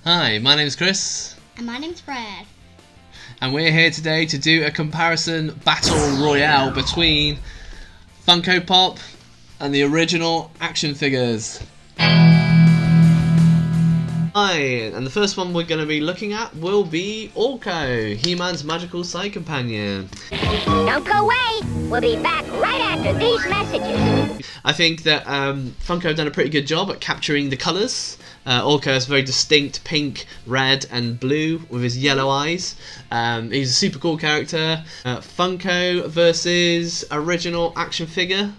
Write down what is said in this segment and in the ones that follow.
Hi, my name's Chris. And my name's Brad. And we're here today to do a comparison battle royale between Funko Pop and the original action figures. Hi, and the first one we're going to be looking at will be Orko, He-Man's magical side companion. Don't go away! We'll be back right after these messages. I think that Funko have done a pretty good job at capturing the colours. Orko has very distinct pink, red and blue with his yellow eyes. He's a super cool character. Funko versus original action figure.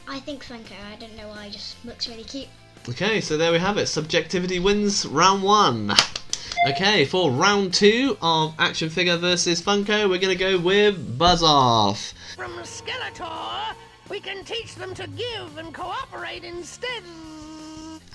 I think Funko. I don't know why, he just looks really cute. Okay, so there we have it. Subjectivity wins round one. Okay, for round two of action figure versus Funko, we're going to go with Buzz Off. From Skeletor, we can teach them to give and cooperate instead.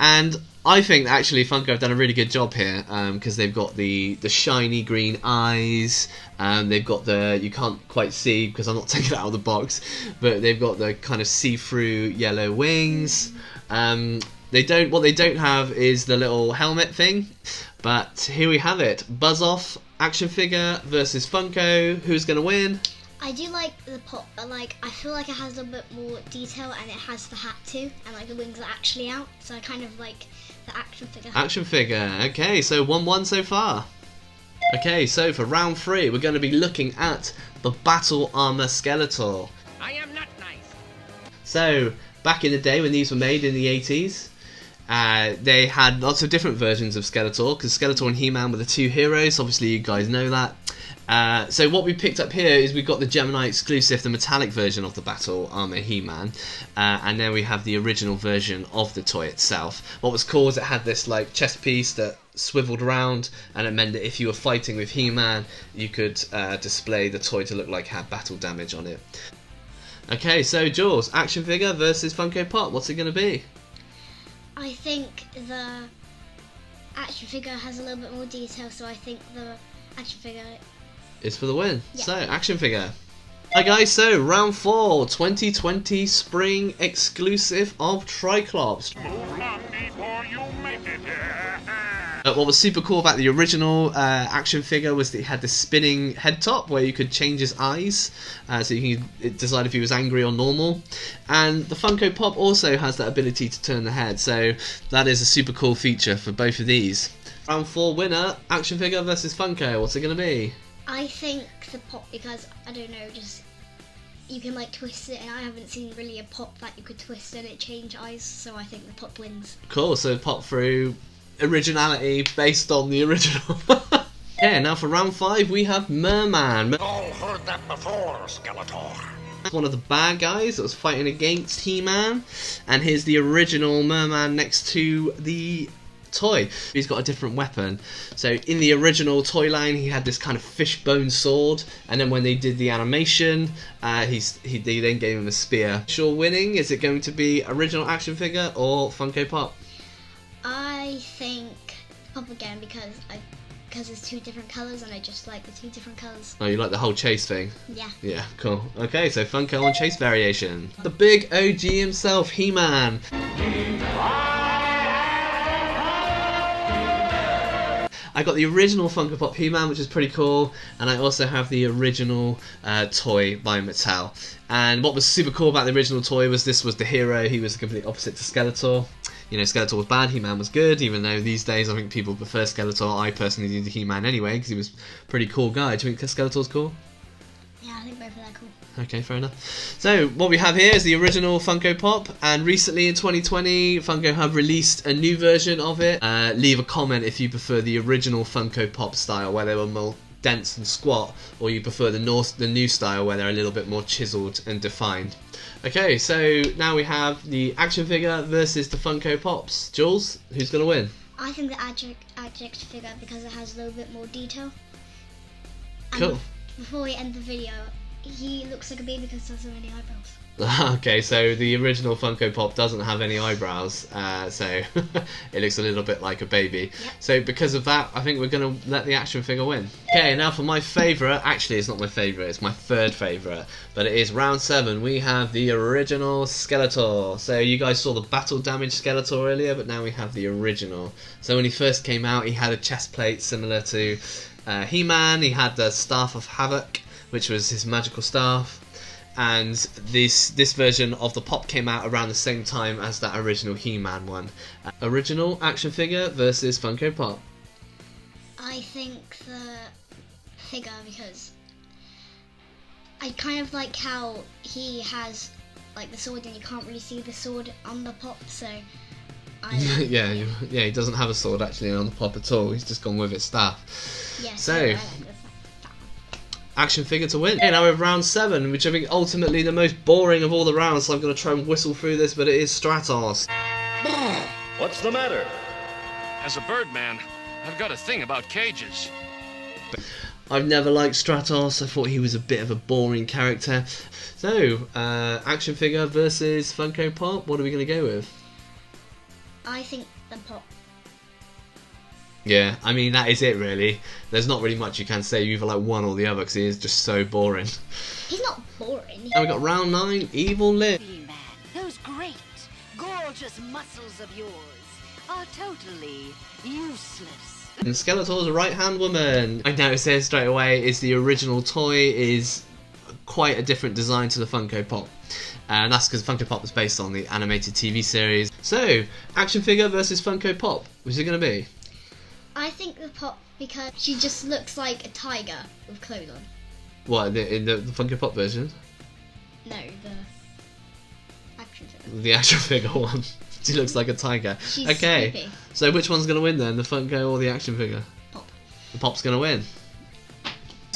And I think actually Funko have done a really good job here because they've got the shiny green eyes. They've got the, you can't quite see because I'm not taking it out of the box, but they've got the kind of see-through yellow wings. What they don't have is the little helmet thing, but here we have it. Buzz Off action figure versus Funko. Who's going to win? I do like the pop, but I feel like it has a bit more detail and it has the hat too, and the wings are actually out, so I kind of like the action figure. Action figure. Okay, so 1-1 so far. Okay, so for round three, we're going to be looking at the Battle Armor Skeletor. I am not nice. So, back in the day when these were made in the 80s, they had lots of different versions of Skeletor, because Skeletor and He-Man were the two heroes. Obviously, you guys know that. So what we picked up here is we've got the Gemini exclusive, the metallic version of the Battle Armor He-Man, and then we have the original version of the toy itself. What was cool is it had this chest piece that swiveled around, and it meant that if you were fighting with He-Man, you could display the toy to look like it had battle damage on it. Okay, so Jules, action figure versus Funko Pop, what's it going to be? I think the action figure has a little bit more detail, so I think the action figure is for the win. Yeah. So, action figure. Hi guys, so round 4, 2020 spring exclusive of Triclops. What was super cool about the original action figure was that it had the spinning head top where you could change his eyes, so you can decide if he was angry or normal. And the Funko Pop also has that ability to turn the head, so that is a super cool feature for both of these. Round 4 winner, action figure versus Funko. What's it going to be? I think the pop, because I don't know, just you can twist it, and I haven't seen really a pop that you could twist and it change eyes, so I think the pop wins. Cool, so pop through originality based on the original. Yeah, now for round 5 we have Merman. All heard that before, Skeletor. One of the bad guys that was fighting against He-Man, and here's the original Merman next to the toy. He's got a different weapon. So in the original toy line he had this kind of fishbone sword, and then when they did the animation they then gave him a spear. Sure, winning, is it going to be original action figure or Funko Pop? I think pop again because it's two different colours and I just like the two different colours. Oh, you like the whole chase thing? Yeah. Yeah, cool. Okay, so Funko on chase variation. The big OG himself, He-Man. I got the original Funko Pop He-Man, which is pretty cool, and I also have the original toy by Mattel. And what was super cool about the original toy was this was the hero. He was the complete opposite to Skeletor. You know, Skeletor was bad, He-Man was good, even though these days I think people prefer Skeletor. I personally do the He-Man anyway, because he was a pretty cool guy. Do you think Skeletor's cool? Yeah, I think both of them are cool. Okay, fair enough. So, what we have here is the original Funko Pop, and recently in 2020, Funko have released a new version of it. Leave a comment if you prefer the original Funko Pop style, where they were more dense and squat, or you prefer the new style, where they're a little bit more chiseled and defined. Okay, so now we have the action figure versus the Funko Pops. Jules, who's going to win? I think the action figure because it has a little bit more detail. Cool. And before we end the video, he looks like a baby because he has so many eyebrows. Okay, so the original Funko Pop doesn't have any eyebrows, so it looks a little bit like a baby. Yep. So because of that, I think we're going to let the action figure win. Okay, now for my favourite. Actually, it's not my favourite, it's my third favourite. But it is round 7. We have the original Skeletor. So you guys saw the battle damage Skeletor earlier, but now we have the original. So when he first came out, he had a chest plate similar to He-Man. He had the Staff of Havoc, which was his magical staff. And this version of the Pop came out around the same time as that original He-Man one. Original action figure versus Funko Pop. I think the figure, because I kind of like how he has like the sword and you can't really see the sword on the Pop, so yeah, he doesn't have a sword actually on the Pop at all. He's just gone with his staff. Yeah, So I like the action figure to win. Okay, now we have round 7, which I think ultimately the most boring of all the rounds, so I'm going to try and whistle through this, but it is Stratos. What's the matter? As a birdman, I've got a thing about cages. I've never liked Stratos. I thought he was a bit of a boring character. So, action figure versus Funko Pop, what are we going to go with? I think the Pop. Yeah, I mean, that is it really. There's not really much you can say. You either like one or the other because he is just so boring. He's not boring. Now we got round 9, Evil Lip. Man, those great, gorgeous muscles of yours are totally useless. And Skeletor's a right-hand woman. I noticed here straight away is the original toy is quite a different design to the Funko Pop. And that's because Funko Pop was based on the animated TV series. So, action figure versus Funko Pop. What's it going to be? I think the Pop, because she just looks like a tiger with clothes on. What, in the Funko Pop version? No, the action figure. The action figure one. She looks like a tiger. She's okay, sleepy. so which one's going to win then? The Funko or the action figure? Pop. The Pop's going to win.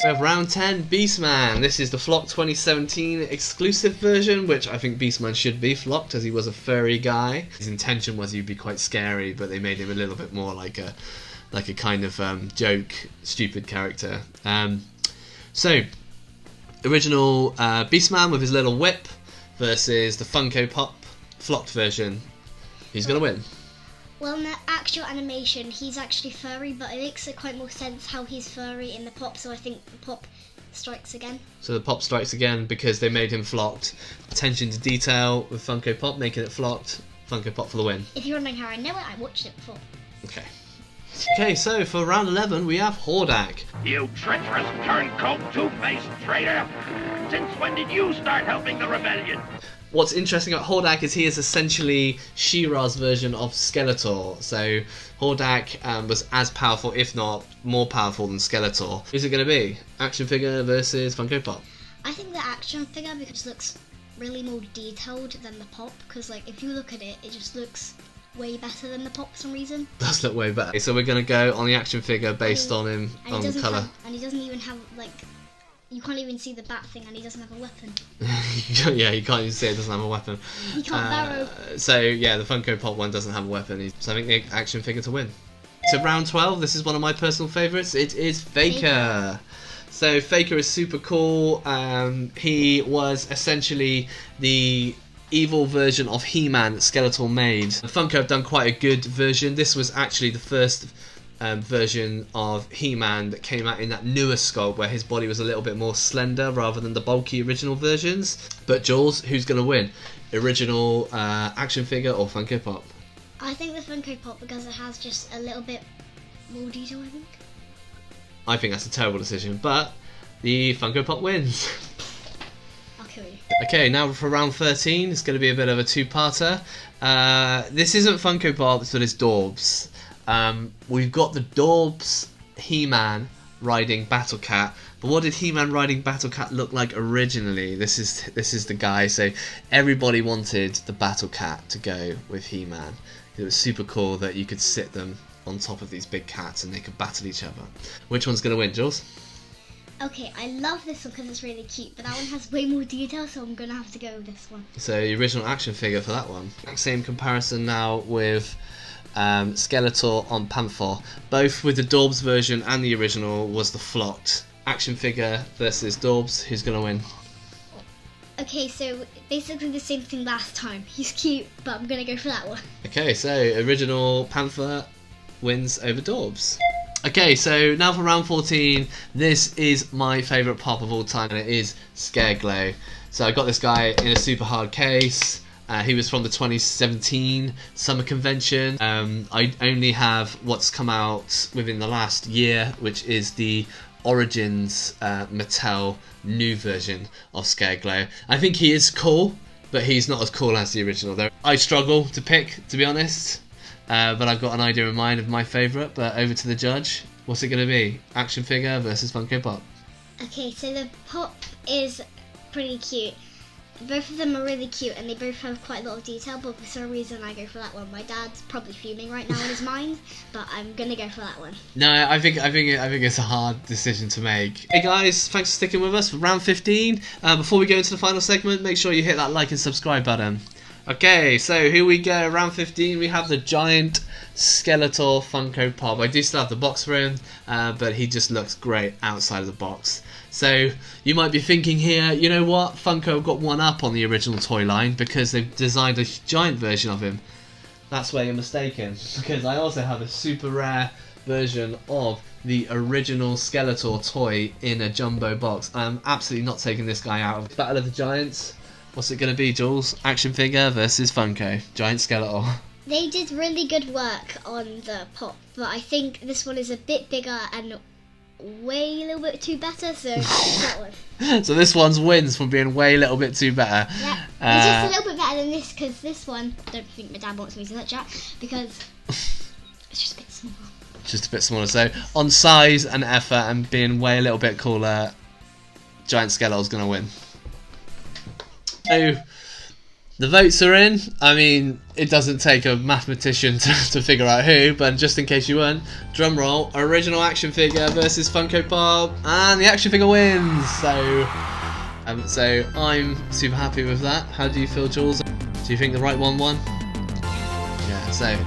We have round 10, Beastman. This is the Flock 2017 exclusive version, which I think Beastman should be flocked as he was a furry guy. His intention was he'd be quite scary, but they made him a little bit more like a kind of joke, stupid character. So, original Beastman with his little whip versus the Funko Pop flocked version. Who's going to win? Well, in the actual animation, he's actually furry, but it makes it quite more sense how he's furry in the Pop, so I think the Pop strikes again. So the Pop strikes again because they made him flocked. Attention to detail with Funko Pop, making it flocked. Funko Pop for the win. If you're wondering how I know it, I watched it before. Okay. Okay, so for round 11, we have Hordak. You treacherous turncoat, two-faced traitor! Since when did you start helping the rebellion? What's interesting about Hordak is he is essentially She-Ra's version of Skeletor. So Hordak was as powerful, if not more powerful than Skeletor. Who's it going to be? Action figure versus Funko Pop? I think the action figure because it looks really more detailed than the Pop, because like if you look at it, it just looks way better than the Pop for some reason. Does look way better. So we're going to go on the action figure based on him, on the colour. And he doesn't even have like, you can't even see the bat thing, and he doesn't have a weapon. Yeah, you can't even see it doesn't have a weapon. He can't barrow. So yeah, the Funko Pop one doesn't have a weapon. So I think the action figure to win. So round 12, this is one of my personal favourites. It is Faker. So Faker is super cool. He was essentially the evil version of He-Man that Skeletor made. Funko have done quite a good version. This was actually the first version of He-Man that came out in that newer sculpt where his body was a little bit more slender rather than the bulky original versions. But Jules, who's going to win? Original action figure or Funko Pop? I think the Funko Pop because it has just a little bit more detail, I think. I think that's a terrible decision, but the Funko Pop wins. I'll kill you. Okay, now for round 13, it's going to be a bit of a two-parter. This isn't Funko Pops, but it's Dorbs. We've got the Dorbs He-Man riding Battle Cat, but what did He-Man riding Battle Cat look like originally? This is the guy. So everybody wanted the Battle Cat to go with He-Man. It was super cool that you could sit them on top of these big cats and they could battle each other. Which one's going to win, Jules? Okay, I love this one because it's really cute, but that one has way more detail, so I'm going to have to go with this one. So the original action figure for that one. Same comparison now with Skeletor on Panther. Both with the Dorbs version and the original was the flocked action figure versus Dorbs. Who's going to win? Okay, so basically the same thing last time. He's cute, but I'm gonna go for that one. Okay, so original Panther wins over Dorbs. Okay, so now for round 14. This is my favourite pop of all time, and it is Scareglow. So I got this guy in a super hard case. He was from the 2017 summer convention. I only have what's come out within the last year, which is the Origins Mattel new version of Scareglow. I think he is cool, but he's not as cool as the original though. I struggle to pick, to be honest, but I've got an idea in mind of my favourite. But over to the judge. What's it going to be? Action figure versus Funko Pop. Okay, so the pop is pretty cute. Both of them are really cute, and they both have quite a lot of detail, but for some reason I go for that one. My dad's probably fuming right now in his mind, but I'm gonna go for that one. No, I think it's a hard decision to make. Hey guys, thanks for sticking with us for round 15. Before we go into the final segment, make sure you hit that like and subscribe button. Okay, so here we go. Round 15, we have the giant Skeletor Funko Pop. I do still have the box for him, but he just looks great outside of the box. So you might be thinking here, you know what? Funko got one up on the original toy line because they've designed a giant version of him. That's where you're mistaken, because I also have a super rare version of the original Skeletor toy in a jumbo box. I'm absolutely not taking this guy out of Battle of the Giants. What's it going to be, Jules? Action figure versus Funko. Giant Skeletor. They did really good work on the pop, but I think this one is a bit bigger and way a little bit too better, so that one. So this one's wins from being way a little bit too better. Yeah, it's just a little bit better than this, because this one, I don't think my dad wants me to touch that, because it's just a bit smaller. Just a bit smaller. So on size and effort and being way a little bit cooler, Giant Skeletor's going to win. So the votes are in. I mean, it doesn't take a mathematician to figure out who, but just in case you weren't, drum roll, original action figure versus Funko Pop, and the action figure wins. So I'm super happy with that. How do you feel, Jules? Do you think the right one won? Yeah, so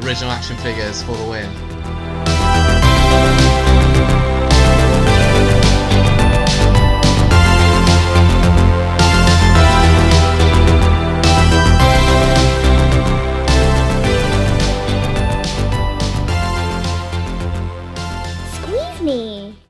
original action figures for the win.